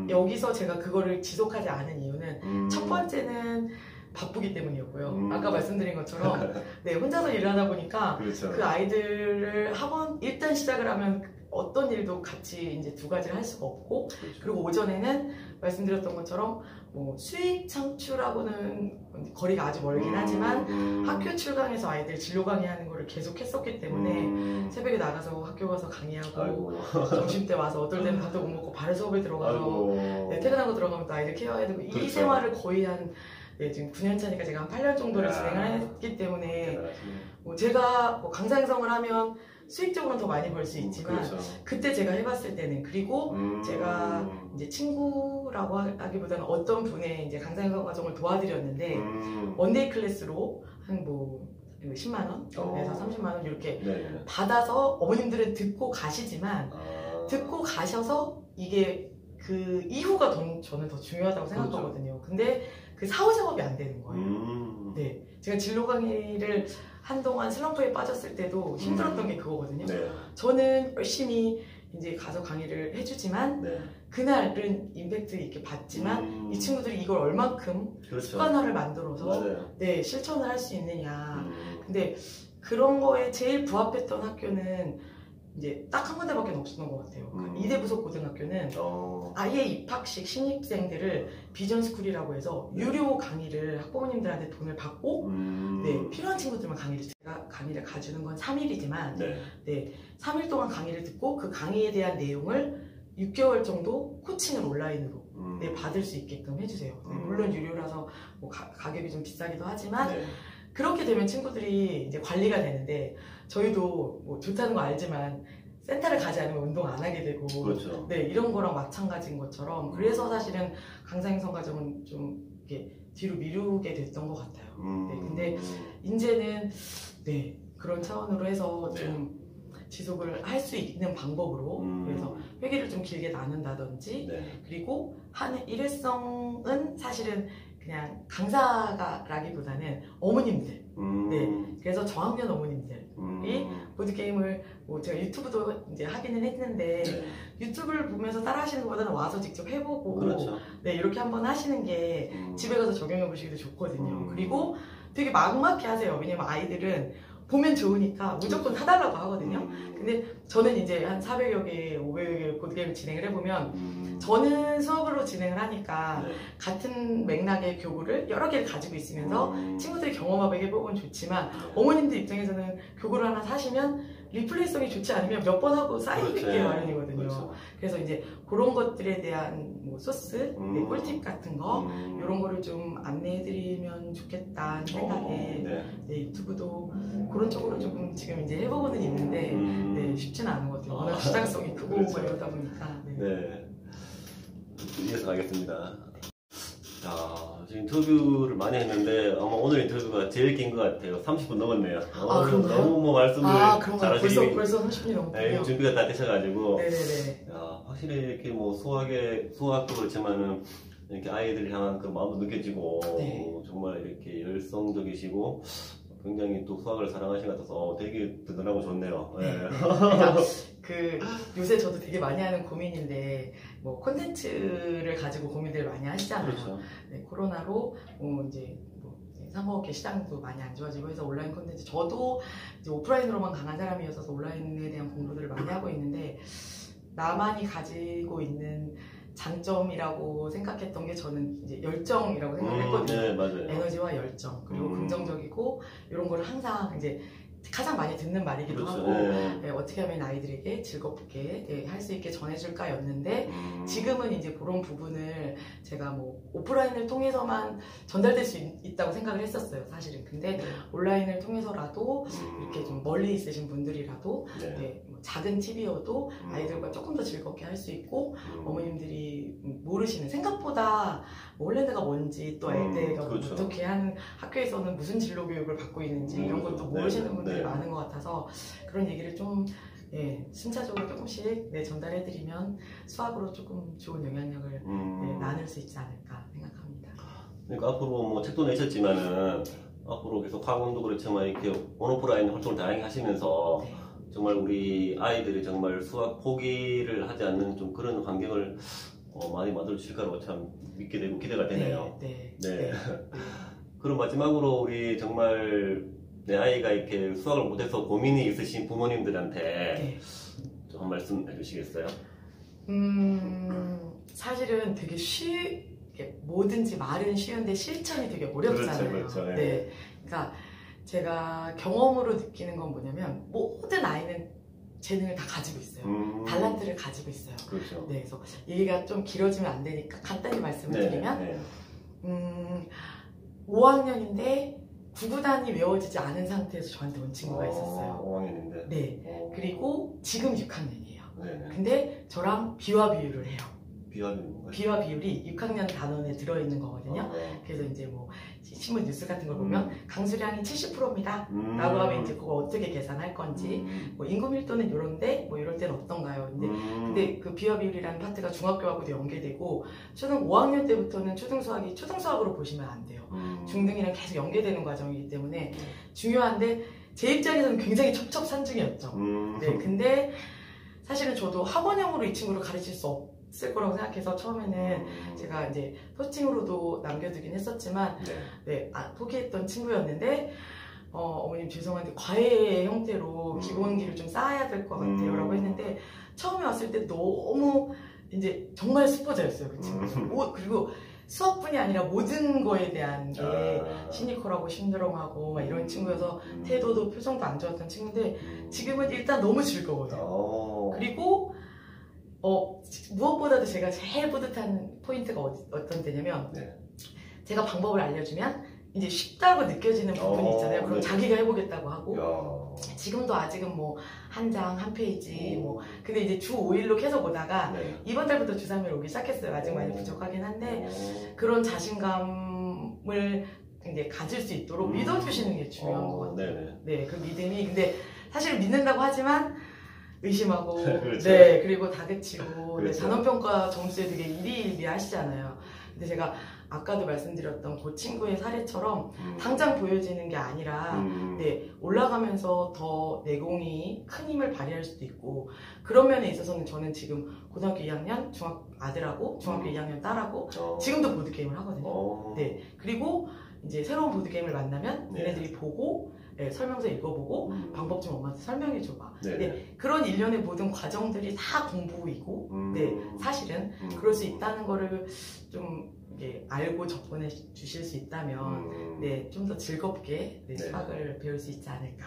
여기서 제가 그거를 지속하지 않은 이유는 첫 번째는 바쁘기 때문이었고요. 아까 말씀드린 것처럼 네, 혼자서 일을 하다 보니까 그렇죠. 그 아이들을 학원 일단 시작을 하면 어떤 일도 같이 이제 두 가지를 할 수가 없고 그렇죠. 그리고 오전에는 말씀드렸던 것처럼 뭐 수익 창출하고는 거리가 아주 멀긴 하지만 학교 출강에서 아이들 진로 강의하는 거를 계속 했었기 때문에 새벽에 나가서 학교 가서 강의하고 점심때 와서 어떨 때는 밥도 못 먹고 바로 수업에 들어가서 네, 퇴근하고 들어가면 또 아이들 케어해야 되고 그렇죠. 이 생활을 거의 한 네, 지금 9년 차니까 제가 한 8년 정도를 진행을 했기 때문에 뭐 제가 뭐 강사 양성을 하면 수익적으로는 더 많이 벌 수 있지만 그렇죠. 그때 제가 해봤을 때는 그리고 제가 이제 친구라고 하기보다는 어떤 분의 이제 강사 양성 과정을 도와드렸는데 원데이 클래스로 한 뭐 10만 원에서 30만 원 이렇게 받아서 어머님들은 듣고 가시지만 듣고 가셔서 이게 그 이후가 저는 더 중요하다고 생각하거든요. 근데 그 사후 작업이 안 되는 거예요. 네, 제가 진로 강의를 한동안 슬럼프에 빠졌을 때도 힘들었던 게 그거거든요. 네. 저는 열심히 이제 가서 강의를 해주지만 네. 그날은 임팩트 있게 받지만 이 친구들이 이걸 얼만큼 그렇죠. 습관화를 만들어서 맞아요. 네, 실천을 할 수 있느냐. 근데 그런 거에 제일 부합했던 학교는 이제 딱 한 군데밖에 없었던 것 같아요. 이대 부속 고등학교는 아예 입학식 신입생들을 비전스쿨이라고 해서 유료 강의를 학부모님들한테 돈을 받고 네, 필요한 친구들만 제가 강의를 가주는 건 3일이지만 네, 3일 동안 강의를 듣고 그 강의에 대한 내용을 6개월 정도 코칭을 온라인으로 네, 받을 수 있게끔 해주세요. 네, 물론 유료라서 뭐 가격이 좀 비싸기도 하지만 그렇게 되면 친구들이 이제 관리가 되는데 저희도 뭐 좋다는 거 알지만 센터를 가지 않으면 운동 안 하게 되고 그렇죠. 네, 이런 거랑 마찬가지인 것처럼 그래서 사실은 강사 양성 과정은 좀 이렇게 뒤로 미루게 됐던 것 같아요. 네, 근데 이제는 네, 그런 차원으로 해서 좀 지속을 할 수 있는 방법으로 그래서 회기를 좀 길게 나눈다든지 그리고 하는 일회성은 사실은 그냥 강사가라기보다는 어머님들 네, 그래서 저학년 어머님들이 보드게임을 뭐 제가 유튜브도 이제 하기는 했는데 유튜브를 보면서 따라 하시는 것보다는 와서 직접 해보고 그렇죠. 네, 이렇게 한번 하시는 게 집에 가서 적용해 보시기도 좋거든요. 그리고 되게 막막해 하세요. 왜냐면 아이들은 보면 좋으니까 무조건 사달라고 하거든요. 근데 저는 이제 한 400여 개, 500여 개 보드게임을 진행을 해보면 저는 수업으로 진행을 하니까 네. 같은 맥락의 교구를 여러 개를 가지고 있으면서 친구들이 경험하게 해보면 좋지만 어머님들 입장에서는 교구를 하나 사시면 리플레이성이 좋지 않으면 몇 번 하고 쌓이게 마련이거든요. 그렇죠. 그래서 이제 그런 것들에 대한 뭐 소스, 꿀팁 같은 거 이런 거를 좀 안내해드리면 좋겠다는 생각에 네, 유튜브도 그런 쪽으로 조금 지금 이제 해보고는 있는데 네, 쉽지는 않은 것 같아요. 워낙 시장성이 크고 그렇죠. 이러다 보니까. 네. 이해서 가겠습니다. 자, 지금 인터뷰를 많이 했는데 아마 오늘 인터뷰가 제일 긴 것 같아요. 30분 넘었네요. 그런가요? 너무 뭐 말씀을 잘하시니 벌써 30분이 넘었군요. 네, 준비가 다 되셔가지고 네네네. 야, 확실히 이렇게 뭐 수학도 그렇지만은 이렇게 아이들 향한 그 마음도 느껴지고 네. 정말 이렇게 열성적이시고 굉장히 또 수학을 사랑하신 것 같아서 되게 든든하고 좋네요. 네. 네. 그러니까 요새 저도 되게 많이 하는 고민인데 뭐 콘텐츠를 가지고 고민들을 많이 하시잖아요. 그렇죠. 네, 코로나로 이제 상호업계 시장도 많이 안 좋아지고 해서 온라인 콘텐츠 저도 이제 오프라인으로만 강한 사람이어서 온라인에 대한 공부들을 많이 하고 있는데 나만이 가지고 있는 장점이라고 생각했던 게 저는 이제 열정이라고 생각했거든요. 네, 맞아요. 에너지와 열정 그리고 긍정적이고 이런 거를 항상 이제 가장 많이 듣는 말이기도 그렇죠. 하고 네. 네, 어떻게 하면 아이들에게 즐겁게 네, 할 수 있게 전해줄까였는데 지금은 이제 그런 부분을 제가 뭐 오프라인을 통해서만 전달될 수 있다고 생각을 했었어요, 사실은. 근데 온라인을 통해서라도 이렇게 좀 멀리 있으신 분들이라도 네. 네, 뭐 작은 TV여도 아이들과 조금 더 즐겁게 할 수 있고 어머님들이 모르시는 생각보다 홀랜드가 뭔지 또 애들가 그렇죠. 어떻게 하는 학교에서는 무슨 진로 교육을 받고 있는지 이런 것도 모르시는 분들이 많은 것 같아서 그런 얘기를 좀 순차적으로 조금씩 전달해드리면 수학으로 조금 좋은 영향력을 나눌 수 있지 않을까 생각합니다. 그러니까 앞으로 뭐 책도 내셨지만은 앞으로 계속 학원도 그렇지만 이렇게 온오프라인 활동을 다양하게 하시면서 정말 우리 아이들이 정말 수학 포기를 하지 않는 좀 그런 환경을 많이 만들어 주실 거라고 참 믿게 되고 기대가 되네요. 네. 그럼 마지막으로 우리 정말 내 아이가 이렇게 수학을 못해서 고민이 있으신 부모님들한테 좀 한 말씀 해주시겠어요? 사실은 되게 뭐든지 말은 쉬운데 실천이 되게 어렵잖아요. 그렇죠. 네. 그러니까 제가 경험으로 느끼는 건 뭐냐면 모든 아이는 재능을 다 가지고 있어요. 달란트를 가지고 있어요. 그렇죠. 네, 그래서 얘기가 좀 길어지면 안 되니까 간단히 말씀을 드리면 5학년인데 구구단이 외워지지 않은 상태에서 저한테 온 친구가 있었어요. 5학년인데. 네. 그리고 지금 6학년이에요. 네. 근데 저랑 비와 비율을 해요. 비와 비율이 6학년 단원에 들어있는 거거든요. 그래서 이제 뭐 신문 뉴스 같은 걸 보면 강수량이 70%입니다. 라고 하면 이제 그거 어떻게 계산할 건지 뭐 인구 밀도는 이런데 뭐 이럴 때는 어떤가요? 근데 그 비와 비율이라는 파트가 중학교하고도 연계되고 초등 5학년 때부터는 초등수학으로 보시면 안 돼요. 중등이랑 계속 연계되는 과정이기 때문에 중요한데 제 입장에서는 굉장히 첩첩산중이었죠. 네, 근데 사실은 저도 학원형으로 이 친구를 가르칠 수 없을 거라고 생각해서 처음에는 제가 이제 포스팅으로도 남겨두긴 했었지만 포기했던 친구였는데 어머님 죄송한데 과외 형태로 기본기를 좀 쌓아야 될 것 같아요 라고 했는데 처음에 왔을 때 너무 이제 정말 스포자였어요, 그 친구. 그리고 수업뿐이 아니라 모든 거에 대한 게 시니컬하고 심드렁하고 막 이런 친구여서 태도도 표정도 안 좋았던 친구인데 지금은 일단 너무 즐거워요. 그리고 무엇보다도 제가 제일 뿌듯한 포인트가 어떤 때냐면 제가 방법을 알려주면 이제 쉽다고 느껴지는 부분이 있잖아요. 그럼 자기가 해보겠다고 하고 지금도 아직은 뭐 한 장, 한 페이지 근데 이제 주 5일로 계속 오다가 이번 달부터 주 3일 오기 시작했어요. 아직 많이 부족하긴 한데 그런 자신감을 이제 가질 수 있도록 믿어주시는 게 중요한 것 같아요. 네, 그 믿음이 근데 사실 믿는다고 하지만 의심하고 그렇죠. 그리고 다그치고 그렇죠. 단원평가 점수에 되게 일희일비하시잖아요. 근데 제가 아까도 말씀드렸던 그 친구의 사례처럼 당장 보여지는 게 아니라 올라가면서 더 내공이 큰 힘을 발휘할 수도 있고 그런 면에 있어서는 저는 지금 고등학교 2학년 아들하고 중학교 2학년 딸하고 지금도 보드게임을 하거든요. 그리고 이제 새로운 보드게임을 만나면 얘네들이 보고 네, 설명서 읽어보고 방법 좀 엄마한테 설명해줘봐. 네. 네, 그런 일련의 모든 과정들이 다 공부이고 네, 사실은 그럴 수 있다는 거를 좀 알고 접근해 주실 수 있다면 네, 좀 더 즐겁게 네, 수학을 배울 수 있지 않을까.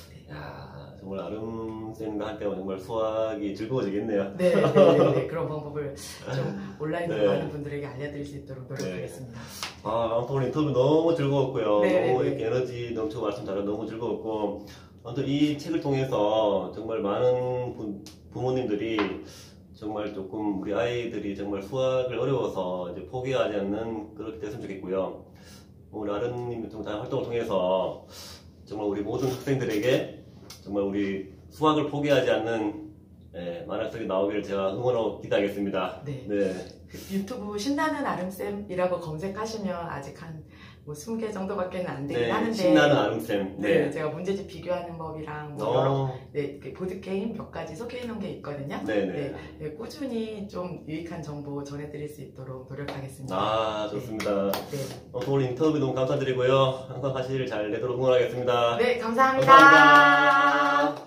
네. 야, 정말 아름쌤과 함께 정말 수학이 즐거워지겠네요. 네, 그런 방법을 좀 온라인으로 많은 분들에게 알려드릴 수 있도록 노력하겠습니다. 아무튼 오늘 인터뷰 너무 즐거웠고요. 너무 네. 이렇게 에너지 넘치고 말씀 잘해서 너무 즐거웠고, 아무튼 이 책을 통해서 정말 많은 부모님들이 정말 조금 우리 아이들이 정말 수학을 어려워서 이제 포기하지 않는 그렇게 됐으면 좋겠고요. 오늘 아름님 다양한 활동을 통해서 정말 우리 모든 학생들에게 정말 우리 수학을 포기하지 않는 만학생이 나오기를 제가 응원하고 기대하겠습니다. 네. 네. 유튜브 신나는 아름쌤이라고 검색하시면 아직 한 20개 정도밖에 안 되긴 하는데 신나는 아름쌤. 네, 제가 문제집 비교하는 법이랑 여러 보드게임 몇 가지 소개해 놓은 게 있거든요. 네, 꾸준히 좀 유익한 정보 전해드릴 수 있도록 노력하겠습니다. 좋습니다. 오늘 인터뷰 너무 감사드리고요. 항상 사실 잘 되도록 응원하겠습니다. 네, 감사합니다. 감사합니다.